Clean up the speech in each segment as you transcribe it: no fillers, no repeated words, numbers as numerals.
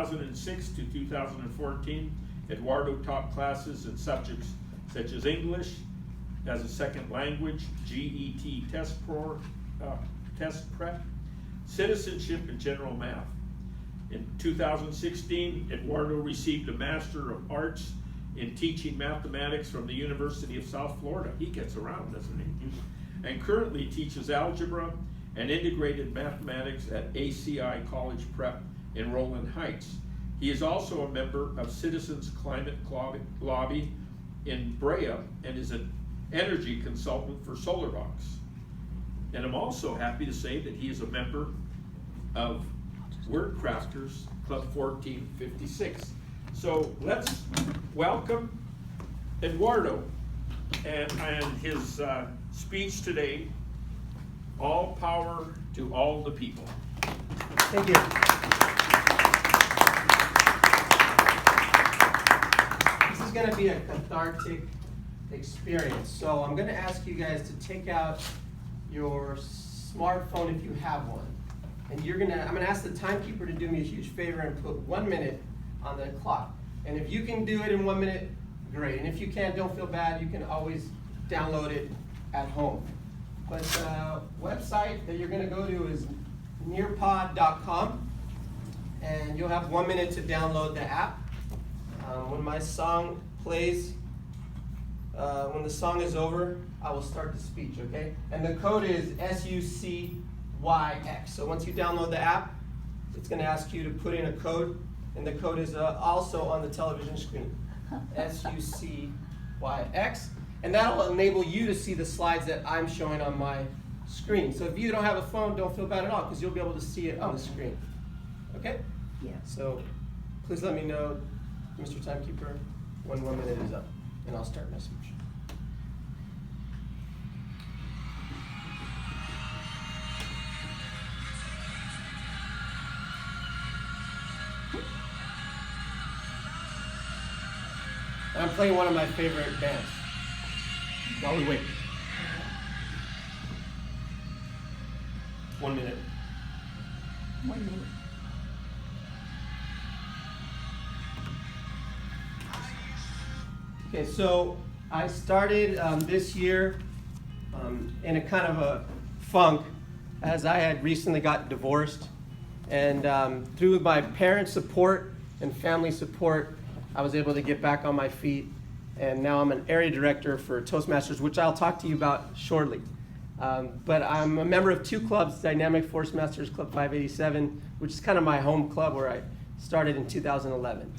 2006 to 2014, Eduardo taught classes in subjects such as English as a second language, GET test prep, citizenship, and general math. In 2016, Eduardo received a Master of Arts in teaching mathematics from the University of South Florida. He gets around, doesn't he? And currently teaches algebra and integrated mathematics at ACI College Prep in Rowland Heights. He is also a member of Citizens Climate Lobby in Brea and is an energy consultant for SolarBox. And I'm also happy to say that he is a member of Word Crafters Club 1456. So let's welcome Eduardo and his speech today, All Power to All the People. Thank you. This is going to be a cathartic experience. So I'm going to ask you guys to take out your smartphone if you have one. And I'm going to ask the timekeeper to do me a huge favor and put 1 minute on the clock. And if you can do it in 1 minute, great. And if you can't, don't feel bad. You can always download it at home. But the website that you're going to go to is nearpod.com. And you'll have 1 minute to download the app. When my song plays, when the song is over, I will start the speech, okay? And the code is SUCYX. So once you download the app, it's going to ask you to put in a code, and the code is also on the television screen, SUCYX. And that will enable you to see the slides that I'm showing on my screen. So if you don't have a phone, don't feel bad at all, because you'll be able to see it on the screen. Okay? Yeah. So please let me know, Mr. Timekeeper, when 1 minute is up, and I'll start my speech. And I'm playing one of my favorite bands while we wait. 1 minute. 1 minute. Okay, so I started this year in a kind of a funk, as I had recently got divorced. And through my parents' support and family support, I was able to get back on my feet. And now I'm an area director for Toastmasters, which I'll talk to you about shortly. But I'm a member of two clubs, Dynamic Force Masters Club 587, which is kind of my home club where I started in 2011.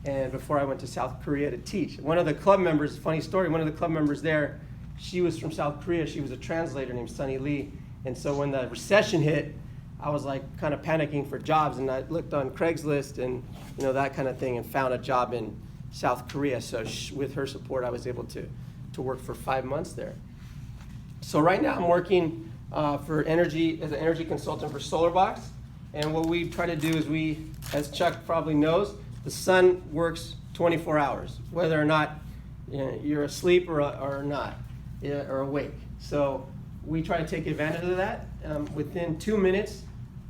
And before I went to South Korea to teach. One of the club members, funny story, one of the club members there, she was from South Korea. She was a translator named Sunny Lee. And so when the recession hit, I was like kind of panicking for jobs, and I looked on Craigslist and that kind of thing, and found a job in South Korea. So with her support, I was able to work for 5 months there. So right now I'm working for energy as an energy consultant for SolarBox. And what we try to do is as Chuck probably knows, the sun works 24 hours, whether or not you're asleep or not, or awake. So we try to take advantage of that. Within 2 minutes,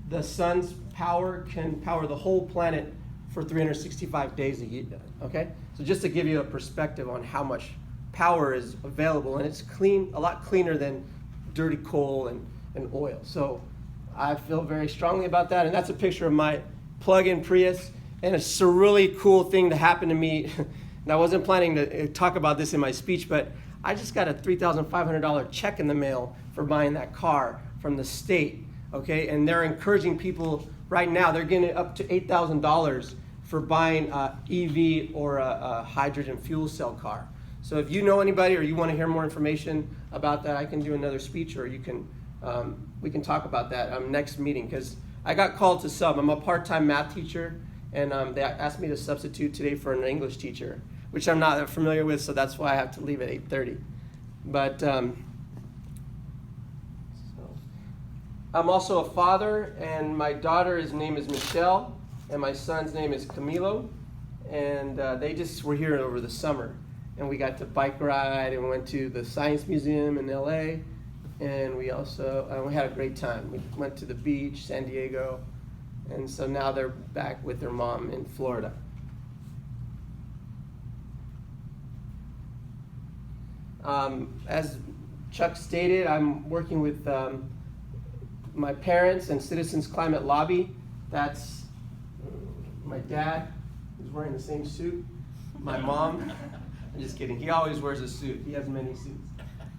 the sun's power can power the whole planet for 365 days a year, okay? So just to give you a perspective on how much power is available, and it's clean, a lot cleaner than dirty coal and oil. So I feel very strongly about that, and that's a picture of my plug-in Prius, and it's a really cool thing to happen to me. And I wasn't planning to talk about this in my speech, but I just got a $3,500 check in the mail for buying that car from the state, okay? And they're encouraging people right now, they're getting up to $8,000 for buying an EV or a hydrogen fuel cell car. So if you know anybody or you want to hear more information about that, I can do another speech, or we can talk about that next meeting, because I got called to sub. I'm a part-time math teacher, and they asked me to substitute today for an English teacher, which I'm not familiar with, so that's why I have to leave at 8:30. But so I'm also a father, and my daughter's name is Michelle, and my son's name is Camilo, and they just were here over the summer, and we got to bike ride, and we went to the Science Museum in LA, and we also we had a great time. We went to the beach, San Diego, And so now they're back with their mom in Florida. As Chuck stated, I'm working with my parents and Citizens Climate Lobby. That's my dad, who's wearing the same suit. My mom, I'm just kidding, he always wears a suit. He has many suits.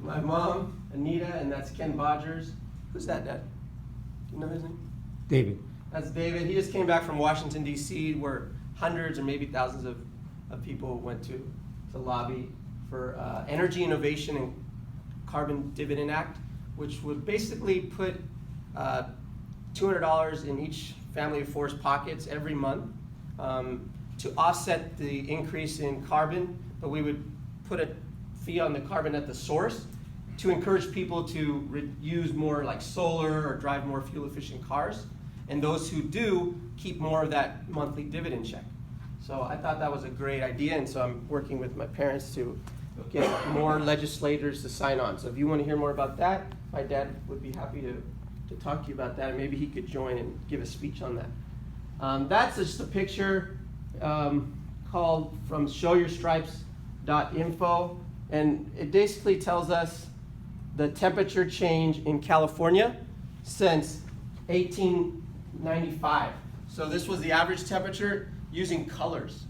My mom, Anita, and that's Ken Bodgers. Who's that, Dad? Do you know his name? David. That's David. He just came back from Washington, D.C., where hundreds or maybe thousands of people went to lobby for Energy Innovation and Carbon Dividend Act, which would basically put $200 in each family of four's pockets every month to offset the increase in carbon, but we would put a fee on the carbon at the source to encourage people to use more like solar or drive more fuel-efficient cars, and those who do keep more of that monthly dividend check. So I thought that was a great idea, and so I'm working with my parents to get more legislators to sign on. So if you want to hear more about that, my dad would be happy to talk to you about that, and maybe he could join and give a speech on that. That's just a picture called from showyourstripes.info, and it basically tells us the temperature change in California since 1895. So this was the average temperature using colors,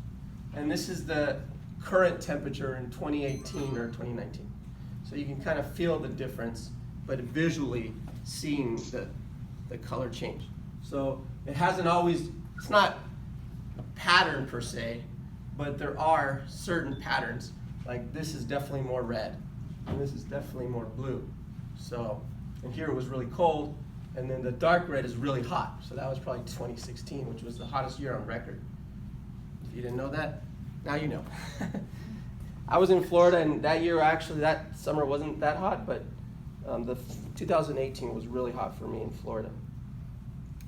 and this is the current temperature in 2018 or 2019. So you can kind of feel the difference, but visually seeing the color change. So it hasn't always, it's not a pattern per se, but there are certain patterns. Like this is definitely more red, and this is definitely more blue. So, and here it was really cold, and then the dark red is really hot. So that was probably 2016, which was the hottest year on record. If you didn't know that, now you know. I was in Florida, and that year, actually, that summer wasn't that hot, but the 2018 was really hot for me in Florida.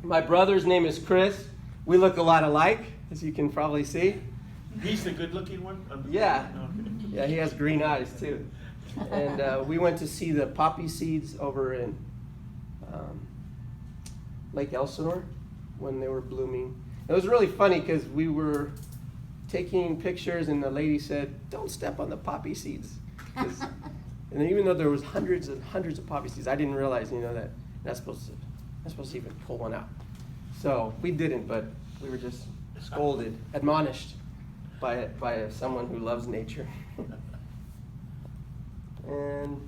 My brother's name is Chris. We look a lot alike, as you can probably see. He's the good-looking one? Yeah. Okay. Yeah, he has green eyes, too. And we went to see the poppy seeds over in Lake Elsinore when they were blooming. It was really funny because we were taking pictures, and the lady said, "Don't step on the poppy seeds." And even though there was hundreds and hundreds of poppy seeds, I didn't realize, that you're not supposed to even pull one out. So we didn't, but we were just scolded, admonished by someone who loves nature. And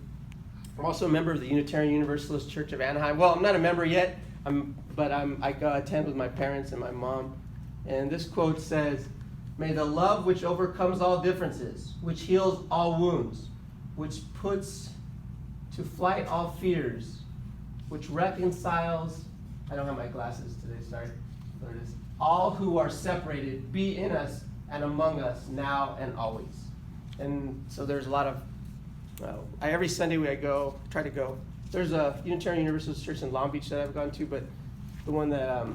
I'm also a member of the Unitarian Universalist Church of Anaheim. Well, I'm not a member yet, but I attend with my parents and my mom. And this quote says, "May the love which overcomes all differences, which heals all wounds, which puts to flight all fears, which reconciles," I don't have my glasses today, sorry, there it is, "all who are separated, be in us and among us now and always." And so there's a lot of, every Sunday I try to go. There's a Unitarian Universalist Church in Long Beach that I've gone to, but the one that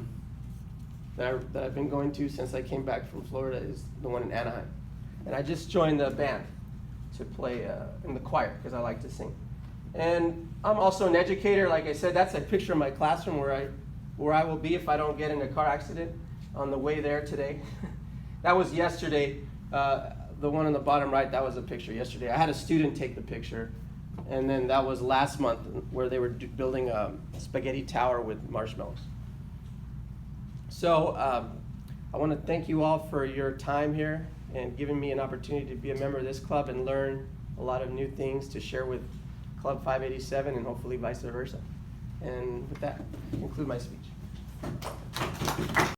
I've been going to since I came back from Florida is the one in Anaheim. And I just joined the band to play in the choir because I like to sing. And I'm also an educator. Like I said, that's a picture of my classroom where I will be if I don't get in a car accident on the way there today. That was yesterday. The one on the bottom right, that was a picture yesterday. I had a student take the picture. And then that was last month where they were building a spaghetti tower with marshmallows. So I want to thank you all for your time here and giving me an opportunity to be a member of this club and learn a lot of new things to share with Club 587 and hopefully vice versa. And with that, I conclude my speech.